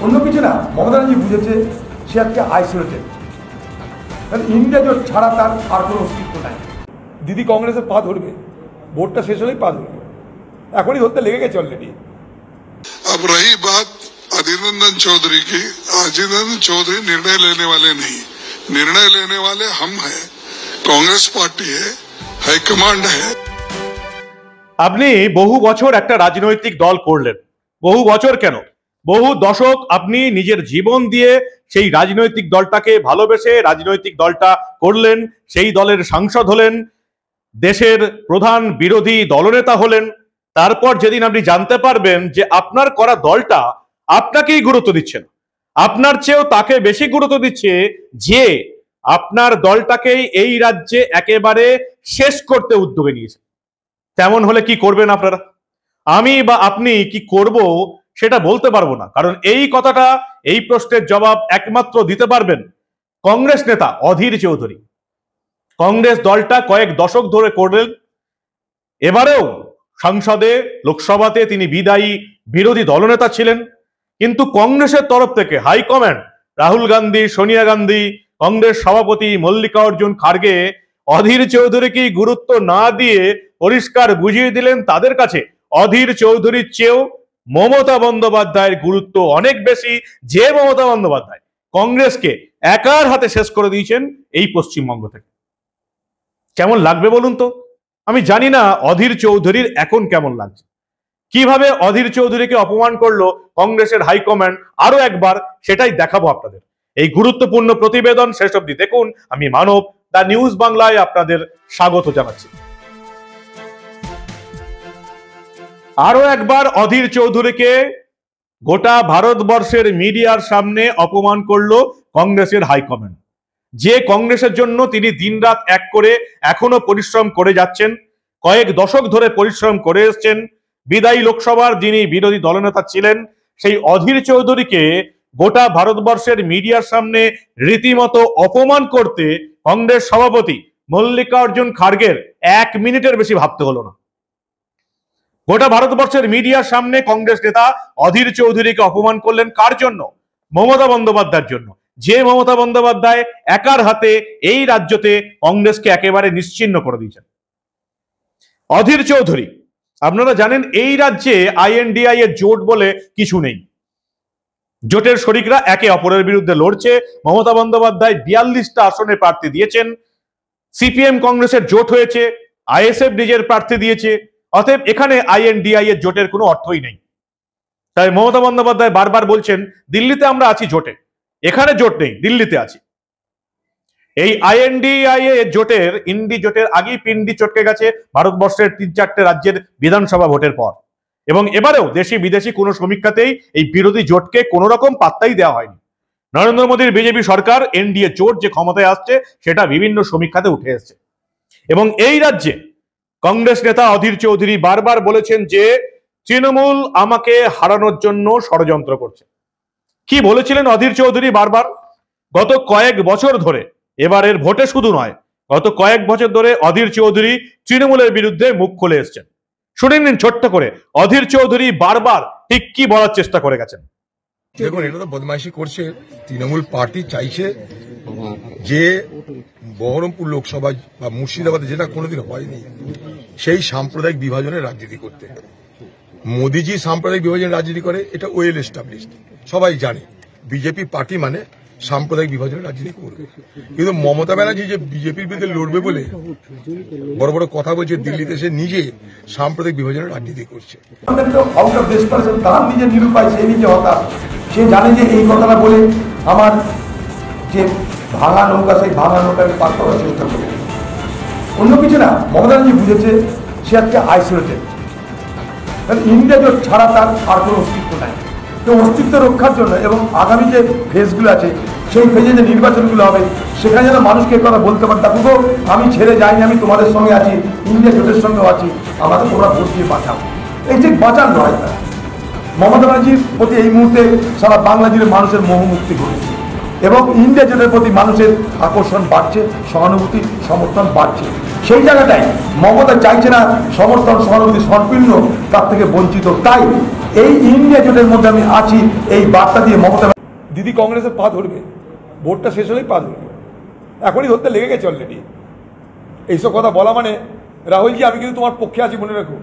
অন্য কিছু না। মমতা ব্যানার্জি বুঝেছে সে আজকে আইসোলেটেড, ইন্ডিয়া জোট ছাড়া তার আর কোনো অস্তিত্ব নাই। দিদি কংগ্রেসের পা ধরবে, ভোটটা শেষ হলেই পা ধরবে, এখনই ধরতে লেগে গেছে অলরেডি। अब रही बात अधीर रंजन चौधरी की, अधीर रंजन चौधरी निर्णय लेने वाले नहीं, निर्णय लेने वाले हम हैं, कांग्रेस पार्टी है, हाईकमांड है। আপনি বহু বছর একটা রাজনৈতিক দল করলেন, বহু বছর কেন বহু দশক আপনি নিজের জীবন দিয়ে সেই রাজনৈতিক দলটাকে ভালোবেসে রাজনৈতিক দলটা করলেন, সেই দলের সাংসদ হলেন, দেশের প্রধান বিরোধী দলনেতা হলেন। তারপর যেদিন আপনি জানতে পারবেন যে আপনার করা দলটা আপনাকেই গুরুত্ব দিচ্ছে না, আপনার চেয়েও তাকে বেশি গুরুত্ব দিচ্ছে যে আপনার দলটাকেই এই রাজ্যে একেবারে শেষ করতে উদ্যোগে নিয়েছে, তেমন হলে কি করবেন আপনারা? আমি বা আপনি কি করব সেটা বলতে পারবো না, কারণ এই কথাটা, এই প্রশ্নের জবাব একমাত্র দিতে পারবেন কংগ্রেস নেতা অধীর চৌধুরী। কংগ্রেস দলটা কয়েক দশক ধরে করলেন, এবারেও সংসদে লোকসভাতে তিনি বিদায়ী বিরোধী দলনেতা ছিলেন, কিন্তু কংগ্রেসের তরফ থেকে হাইকমান্ড রাহুল গান্ধী, সোনিয়া গান্ধী, কংগ্রেস সভাপতি মল্লিকার্জুন খার্গে অধীর চৌধুরীকে গুরুত্ব না দিয়ে পরিষ্কার বুঝিয়ে দিলেন তাদের কাছে অধীর চৌধুরীর চেয়েও মমতা বন্দ্যোপাধ্যায়ের গুরুত্ব অনেক বেশি, যে মমতা বন্দ্যোপাধ্যায় কংগ্রেসকে একার হাতে শেষ করে দিয়েছেন এই পশ্চিমবঙ্গ থেকে। কেমন লাগবে বলুন তো? আমি জানি না অধীর চৌধুরীর এখন কেমন লাগছে, কিভাবে অধীর চৌধুরীকে অপমান করলো কংগ্রেসের হাইকমান্ড, আরো একবার সেটাই দেখাবো আপনাদের। এই গুরুত্বপূর্ণ প্রতিবেদন শেষ অবধি দেখুন। আমি মানব, দ্য নিউজ বাংলায় আপনাদের স্বাগত জানাচ্ছি। আরো একবার অধীর চৌধুরীকে গোটা ভারতবর্ষের মিডিয়ার সামনে অপমান করলো কংগ্রেসের হাইকমান্ড, যে কংগ্রেসের জন্য তিনি দিনরাত এক করে এখনো পরিশ্রম করে যাচ্ছেন, কয়েক দশক ধরে পরিশ্রম করে এসছেন। বিদায়ী লোকসভার যিনি বিরোধী দলনেতা ছিলেন, সেই অধীর চৌধুরীকে গোটা ভারতবর্ষের মিডিয়ার সামনে রীতিমতো অপমান করতে কংগ্রেস সভাপতি মল্লিকার্জুন খার্গের 1 মিনিটের বেশি ভাবতে হলো না। গোটা ভারতবর্ষের মিডিয়ার সামনে কংগ্রেস নেতা অধীর চৌধুরীকে অপমান করলেন কার জন্য? মমতা বন্দ্যোপাধ্যায়ের জন্য, যে মমতা বন্দ্যোপাধ্যায় একার হাতে এই রাজ্যতে কংগ্রেসকে একেবারে নিশ্চিহ্ন করে দিয়েছেন। অধীর চৌধুরী, আপনারা জানেন এই রাজ্যে আইএনডিআই এর জোট বলে কিছু নেই। জোটের শরিকরা একে অপরের বিরুদ্ধে লড়ছে। মমতা বন্দ্যোপাধ্যায় 42টা আসনে প্রার্থী দিয়েছেন, সিপিএম কংগ্রেসের জোট হয়েছে, আইএসএফ নিজের প্রার্থী দিয়েছে, অতএব এখানে আইএনডিআই এর জোটের কোনো অর্থই নেই। তাই মমতা বন্দ্যোপাধ্যায় বারবার বলছেন দিল্লিতে আমরা আছি জোটে, এখানে জোট নেই, দিল্লিতে আছি। এই আইএনডিআই এর জোটের, ইন্ডি জোটের আগেই পিন্ডি চটকে গেছে ভারতবর্ষের 3-4টে রাজ্যের বিধানসভা ভোটের পর, এবং এবারেও দেশি বিদেশি কোনো সমীক্ষাতেই এই বিরোধী জোটকে কোনো রকম পাত্তাই দেওয়া হয়নি। নরেন্দ্র মোদীর বিজেপি সরকার, এনডিএ জোট যে ক্ষমতায় আসছে সেটা বিভিন্ন সমীক্ষাতে উঠে এসছে। এবং এই রাজ্যে কংগ্রেস নেতা অধীর চৌধুরী বারবার বলেছেন যে তৃণমূল আমাকে হারানোর জন্য ষড়যন্ত্র করছে। কি বলেছিলেন অধীর চৌধুরী বারবার? গত কয়েক বছর ধরে, এবারের ভোটে শুধু নয়, গত কয়েক বছর ধরে অধীর চৌধুরী তৃণমূলের বিরুদ্ধে মুখ খুলে এসছেন। শুনে নিন ছোট্ট করে অধীর চৌধুরী বারবার ঠিক কি বলার চেষ্টা করে গেছেন। দেখুন, এটা তো বদমাইশি করছে। তৃণমূল পার্টি চাইছে যে বহরমপুর লোকসভা বা মুর্শিদাবাদে, যেটা কোনোদিন হয়নি, সেই সাম্প্রদায়িক বিভাজনের রাজনীতি করতে। মোদিজি সাম্প্রদায়িক বিভাজনের রাজনীতি করে, এটা ওয়েল এস্টাবলিশড, সবাই জানে। বিজেপি পার্টি মানে সাম্প্রদায়িক বিভাজনের রাজনীতি করবে। কিন্তু মমতা ব্যানার্জি যে বিজেপির বিরুদ্ধে লড়বে বলে বড় বড় কথা বলছে, দিল্লিতে সে নিজে সাম্প্রদায়িক বিভাজনের রাজনীতি করছে। তার নিজে নিরুপায়, সে নিজে হতাশ, সে জানে যে এই কথাটা বলে আমার যে ভাঙা নৌকা, সেই ভাঙা নৌকাকে পার করার চেষ্টা করে। অন্য কিছু না। মমতা ব্যানার্জি বুঝেছে সে আজকে আইসোলেটেড, ইন্ডিয়া জোট ছাড়া তার আর কোনো অস্তিত্ব নাই। তো অস্তিত্ব রক্ষার জন্য এবং আগামী যে ফেজগুলো আছে, সেই ফেজে যে নির্বাচনগুলো হবে, সেখানে যেন মানুষকে কথা বলতে পারে, দেখো আমি ছেড়ে যাইনি, আমি তোমাদের সঙ্গে আছি, ইন্ডিয়া জোটের সঙ্গেও আছি, আমাকে তোমরা ভোট দিয়ে বাঁচাও। এই যে বাঁচার নয়, মমতা ব্যানার্জির প্রতি এই মুহূর্তে সারা বাংলা জুড়ে মানুষের মোহমুক্তি ঘটেছে এবং ইন্ডিয়া জোটের প্রতি মানুষের আকর্ষণ বাড়ছে, সহানুভূতি, সমর্থন বাড়ছে। সেই জায়গাটাই মমতা চাইছে না সমর্থন সহানুভূতি সম্পূর্ণ তার থেকে বঞ্চিত। তাই এই ইন্ডিয়া জোটের মধ্যে আমি আছি এই বার্তা দিয়ে মমতা দিদি কংগ্রেসের পা ধরবে, ভোটটা শেষ হলেই পা ধরবে, এখনই ধরতে লেগে গেছে অলরেডি। এইসব কথা বলা মানে রাহুলজি আমি কিন্তু তোমার পক্ষে আছি মনে রাখো,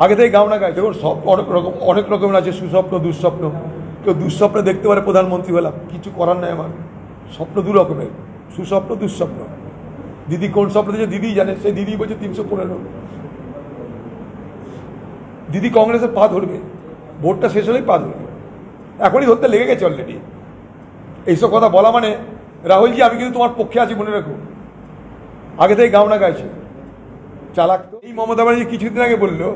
আগে থেকে গাও না গাই। দেখুন সব অনেক রকমের আছে, সুস্বপ্ন দুঃস্বপ্ন। কেউ দুঃস্বপ্নে দেখতে পারে প্রধানমন্ত্রী হলাম, কিছু করার নাই আমার। স্বপ্ন দু রকমের, সুস্বপ্ন দুঃস্বপ্ন। দিদি কোন স্বপ্ন দিয়েছে দিদি জানে, সেই দিদি বলছে 315। দিদি কংগ্রেসের পা ধরবে, ভোটটা শেষ হলেই পা ধরবে, এখনই ধরতে লেগে গেছে অলরেডি। এইসব কথা বলা মানে রাহুলজি আমি কিন্তু তোমার পক্ষে আছি মনে রাখো, আগে থেকে গাও না গাইছে চালাক। তো এই মমতা ব্যানার্জি কিছুদিন আগে বললো,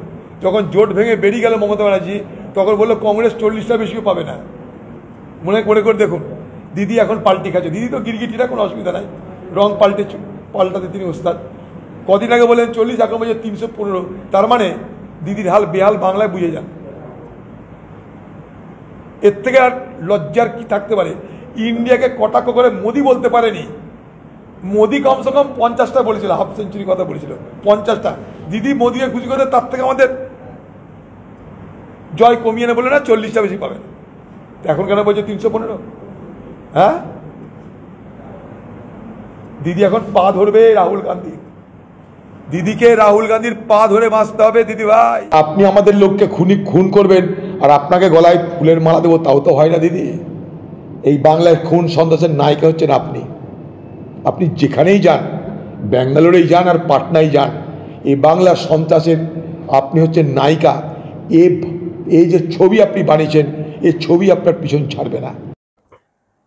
যখন জোট ভেঙে বেরিয়ে গেল মমতা ব্যানার্জি, তখন বললো কংগ্রেস 40টা বেশিও পাবে না। মনে করে দেখুন দিদি এখন পাল্টি খাচ্ছে। দিদি তো গিরগিটিরা, কোনো অসুবিধা নাই, রং পাল্টাতে তিনি ওস্তাদ। কদিন আগে বলেন 40, এখন বলছে 315। তার মানে দিদির হাল বেহাল বাংলায় বুঝে যান। এর থেকে আর লজ্জার কি থাকতে পারে? ইন্ডিয়াকে কটাক্ষ করে মোদি বলতে পারেনি। মোদি কমসে কম 50টা বলেছিল, হাফ সেঞ্চুরি কথা বলেছিল 50টা। দিদি মোদিকে খুশি করে তার থেকে আমাদের জয় কমিয়ে না বলে না 40টা বেশি পাবে না। এখন কেন বলছে 315? হ্যাঁ, দিদি এখন পা ধরবে রাহুল গান্ধী। দিদিকে রাহুল গান্ধীর পা ধরে বাঁচতে হবে দিদি ভাই। আপনি আমাদের লোককে খুন করবেন আর আপনাকে গলায় ফুলের মালা দেবো, তাও তো হয় না দিদি। এই বাংলায় খুন সন্ত্রাসের নায়িকা হচ্ছেন আপনি। আপনি যেখানেই যান, ব্যাঙ্গালোরেই যান আর পাটনায় যান, এই বাংলার সন্ত্রাসের আপনি হচ্ছেন নায়িকা। এই যে ছবি আপনি বানিয়েছেন, এই ছবি আপনার পিছন ছাড়বে না।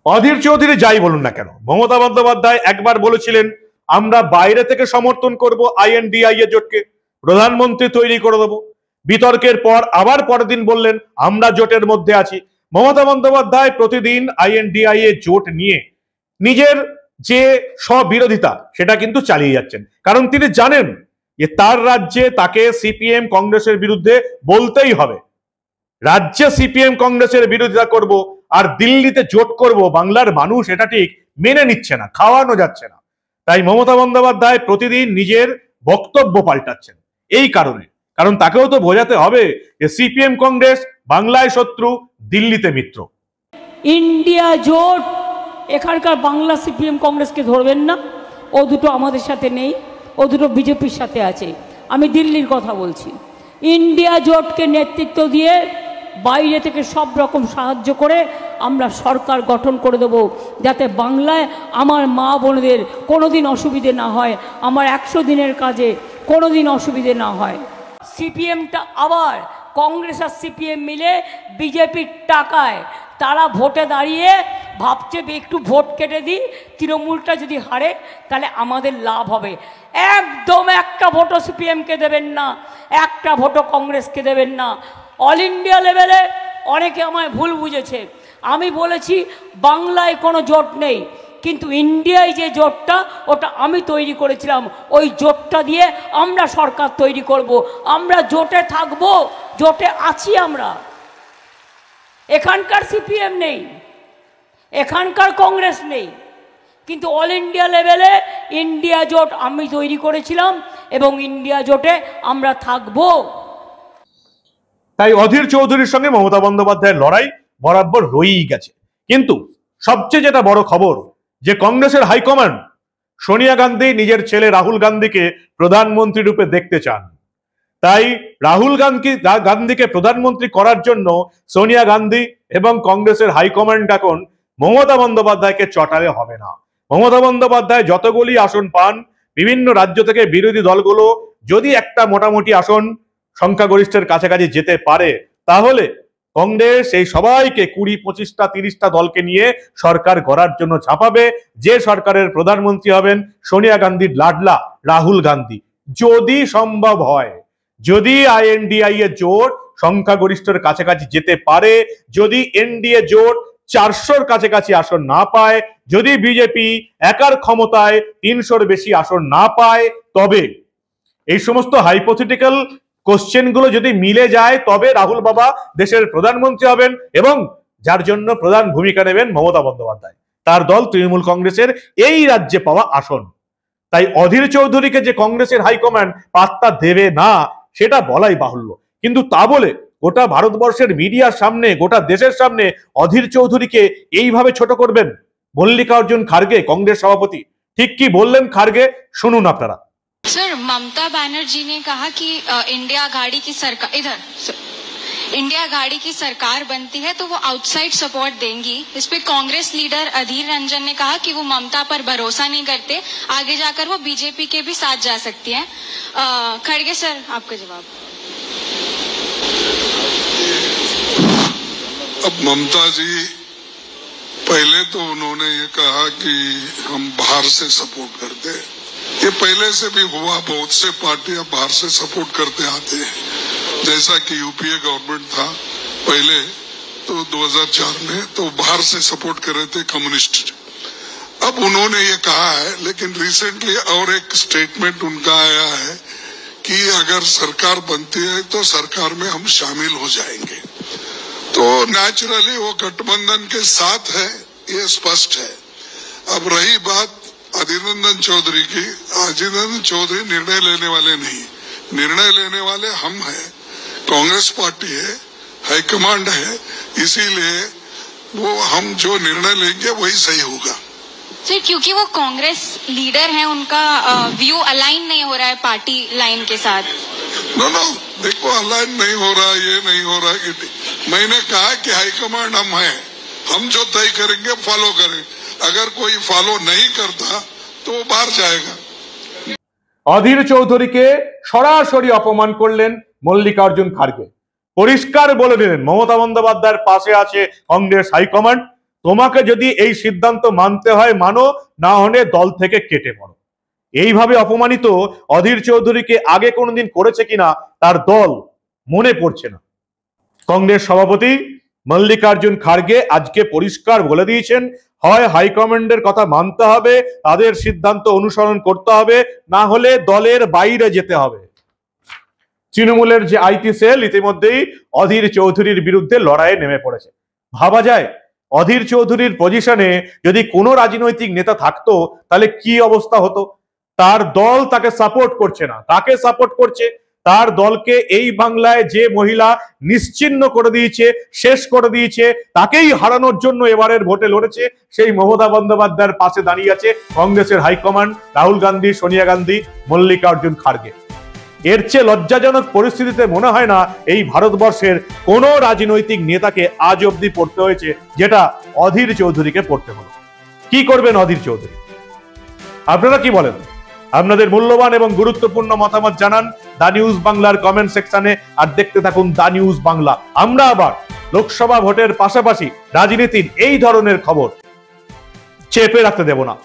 অধীর চৌধুরী যাই বলুন না কেন, মমতা বন্দ্যোপাধ্যায় একবার বলেছিলেন আমরা বাইরে থেকে সমর্থন করব INDIA জোটকে, প্রধানমন্ত্রী তৈরি করে দেবো। বিতর্কের পর আবার পরের দিন বললেন আমরা জোটের মধ্যে আছি। মমতা বন্দ্যোপাধ্যায় প্রতিদিন INDIA জোট নিয়ে নিজের যে স্ববিরোধিতা সেটা কিন্তু চালিয়ে যাচ্ছেন, কারণ তিনি জানেন যে তার রাজ্যে তাকে CPM কংগ্রেসের বিরুদ্ধে বলতেই হবে। রাজ্যে CPM কংগ্রেসের বিরোধিতা করব আর দিল্লিতে জোট করব, বাংলার মানুষ এটা ঠিক মেনে নিচ্ছে না, খাওয়ানো যাচ্ছে না। তাই মমতা বন্দ্যোপাধ্যায় প্রতিদিন নিজের বক্তব্য পাল্টাচ্ছেন এই কারণে, কারণ তাকেও তো বোঝাতে হবে যে CPM কংগ্রেস বাংলায় শত্রু, দিল্লিতে মিত্র। ইন্ডিয়া জোট, এখানকার বাংলা CPM কংগ্রেসকে ধরবেন না, ও দুটো আমাদের সাথে নেই, ও দুটো বিজেপির সাথে আছে। আমি দিল্লির কথা বলছি। ইন্ডিয়া জোটকে নেতৃত্ব দিয়ে বাইরে থেকে সব রকম সাহায্য করে আমরা সরকার গঠন করে দেব, যাতে বাংলায় আমার মা বোনদের কোনোদিন অসুবিধে না হয়, আমার 100 দিনের কাজে কোনোদিন অসুবিধে না হয়। CPMটা আবার কংগ্রেস আর CPM মিলে বিজেপির টাকায় তারা ভোটে দাঁড়িয়ে ভাবছে একটু ভোট কেটে দিই, তৃণমূলটা যদি হারে তাহলে আমাদের লাভ হবে। একদম একটা ভোটও CPMকে দেবেন না, একটা ভোটও কংগ্রেসকে দেবেন না। অল ইন্ডিয়া লেভেলে অনেকে আমায় ভুল বুঝেছে। আমি বলেছি বাংলায় কোনো জোট নেই, কিন্তু ইন্ডিয়ায় যে জোটটা ওটা আমি তৈরি করেছিলাম, ওই জোটটা দিয়ে আমরা সরকার তৈরি করব। আমরা জোটে থাকবো, জোটে আছি আমরা। এখানকার CPM নেই, এখানকার কংগ্রেস নেই, কিন্তু অল ইন্ডিয়া লেভেলে ইন্ডিয়া জোট আমি তৈরি করেছিলাম এবং ইন্ডিয়া জোটে আমরা থাকবো। তাই অধীর চৌধুরীর সঙ্গে মমতা বন্দ্যোপাধ্যায়ের লড়াই বরাবর রয়েই গেছে। কিন্তু সবচেয়ে যেটা বড় খবর, যে কংগ্রেসের হাইকমান্ড সোনিয়া গান্ধী নিজের ছেলে রাহুল গান্ধীকে প্রধানমন্ত্রী রূপে দেখতে চান। তাই রাহুল গান্ধীকে প্রধানমন্ত্রী করার জন্য সোনিয়া গান্ধী এবং কংগ্রেসের হাইকমান্ড এখন মমতা বন্দ্যোপাধ্যায়কে চটালে হবে না। মমতা বন্দ্যোপাধ্যায় যতগুলি আসন পান, বিভিন্ন রাজ্য থেকে বিরোধী দলগুলো যদি একটা মোটামুটি আসন সংখ্যাগরিষ্ঠের কাছাকাছি যেতে পারে, তাহলে কংগ্রেস এই সবাইকে 20, 25টা, 30টা দলকে নিয়ে সরকার গড়ার জন্য ঝাঁপাবে। যে সরকারের প্রধানমন্ত্রী হবেন সোনিয়া গান্ধীর লাডলা রাহুল গান্ধী, যদি সম্ভব হয়। যদি INDIA জোট সংখ্যাগরিষ্ঠের কাছাকাছি যেতে পারে, যদি NDA জোট 400-র কাছাকাছি আসন না পায়, যদি বিজেপি একার ক্ষমতায় 300-র বেশি আসন না পায়, তবে এই সমস্ত হাইপোথেটিক্যাল কোশ্চেন গুলো যদি মিলে যায়, তবে রাহুল বাবা দেশের প্রধানমন্ত্রী হবেন এবং যার জন্য প্রধান ভূমিকা নেবেন মমতা বন্দ্যোপাধ্যায়, তার দল তৃণমূল কংগ্রেসের এই রাজ্যে পাওয়া আসন। তাই অধীর চৌধুরীকে যে কংগ্রেসের হাইকমান্ড পাত্তা দেবে না সেটা বলাই বাহুল্য। কিন্তু তা বলে গোটা ভারতবর্ষের মিডিয়ার সামনে, গোটা দেশের সামনে অধীর চৌধুরীকে এইভাবে ছোট করবেন মল্লিকার্জুন খাড়গে, কংগ্রেস সভাপতি? ঠিক কি বললেন খাড়গে, শুনুন আপনারা। सर, ममता बनर्जी ने कहा कि इंडिया आघाड़ी की सरकार इंडिया आघाड़ी की सरकार बनती है तो वो आउटसाइड सपोर्ट देंगी। इस पे कांग्रेस लीडर अधीर रंजन ने कहा कि वो ममता पर भरोसा नहीं करते, आगे जाकर वो बीजेपी के भी साथ जा सकती हैं। खड़गे सर, आपका जवाब। अब ममता जी, पहले तो उन्होंने ये कहा कि हम बाहर से सपोर्ट करते हैं। ये पहले से भी हुआ, बहुत से पार्टियां बाहर से सपोर्ट करते आते हैं। जैसा कि यूपीए गवर्नमेंट था पहले तो 2004 में, तो बाहर से सपोर्ट कर रहे थे कम्युनिस्ट। अब उन्होंने ये कहा है, लेकिन रिसेंटली और एक स्टेटमेंट उनका आया है कि अगर सरकार बनती है तो सरकार में हम शामिल हो जाएंगे। तो नेचुरली वो गठबंधन के साथ है, ये स्पष्ट है। अब रही बात अधीर रंजन चौधरी की, अधीर रंजन चौधरी निर्णय लेने वाले नहीं, निर्णय लेने वाले हम हैं। कांग्रेस पार्टी है, हाईकमांड है, इसीलिए वो हम जो निर्णय लेंगे वही सही होगा। सर, क्योंकि वो कांग्रेस लीडर हैं, उनका व्यू अलाइन नहीं हो रहा है पार्टी लाइन के साथ। नो, देखो अलाइन नहीं हो रहा, ये नहीं हो रहा कि मैंने कहा कि हाईकमांड हम हैं, हम जो तय करेंगे फॉलो करें। अगर कोई फॉलो नहीं करता तो वो बाहर जाएगा। অধীর চৌধুরীকে সরাসরি অপমান করলেন মল্লিকার্জুন খাড়গে। পরিষ্কার বলে দিলেন মমতা বন্দ্যোপাধ্যায়ের পাশে আছে কংগ্রেস হাইকমান্ড, তোমাকে যদি এই সিদ্ধান্ত মানতে হয় মানো, না হলে দল থেকে কেটে পড়ো। এইভাবে অপমানিত অধীর চৌধুরীকে আগে কোনোদিন করেছে কিনা তার দল মনে পড়ছে না। কংগ্রেস সভাপতি মল্লিকার্জুন খাড়গে আজকে পরিষ্কার বলে দিয়েছেন, হয় হাইকমান্ডের কথা মানতে হবে, তাদের সিদ্ধান্ত অনুসরণ করতে হবে, না হলে দলের বাইরে যেতে হবে। তৃণমূলের যে আইটি সেল ইতিমধ্যেই অধীর চৌধুরীর বিরুদ্ধে লড়াইয়ে নেমে পড়েছে। ভাবা যায় অধীর চৌধুরীর পজিশনে যদি কোনো রাজনৈতিক নেতা থাকতো তাহলে কি অবস্থা হতো। তার দল তাকে সাপোর্ট করছে না, তাকে সাপোর্ট করছে তার দলকে এই বাংলায় যে মহিলা নিশ্চিহ্ন করে দিয়েছে, শেষ করে দিয়েছে, তাকেই হারানোর জন্য এবারের ভোটে লড়েছে, সেই মমতা বন্দ্যোপাধ্যায়ের পাশে দাঁড়িয়ে আছে কংগ্রেসের হাইকমান্ড, রাহুল গান্ধী, সোনিয়া গান্ধী, মল্লিকার্জুন খাড়গে। এর চেয়ে লজ্জাজনক পরিস্থিতিতে মনে হয় না এই ভারতবর্ষের কোন রাজনৈতিক নেতাকে আজ অব্দি পড়তে হয়েছে, যেটা অধীর চৌধুরীকে পড়তে হলো। কি করবেন অধীর চৌধুরী? আপনারা কি বলেন? আপনাদের মূল্যবান এবং গুরুত্বপূর্ণ মতামত জানান দা নিউজ বাংলার কমেন্ট সেকশনে, আর দেখতে থাকুন দা নিউজ বাংলা। আমরা আবার লোকসভা ভোটের পাশাপাশি রাজনীতির এই ধরনের খবর চেপে রাখতে দেব না।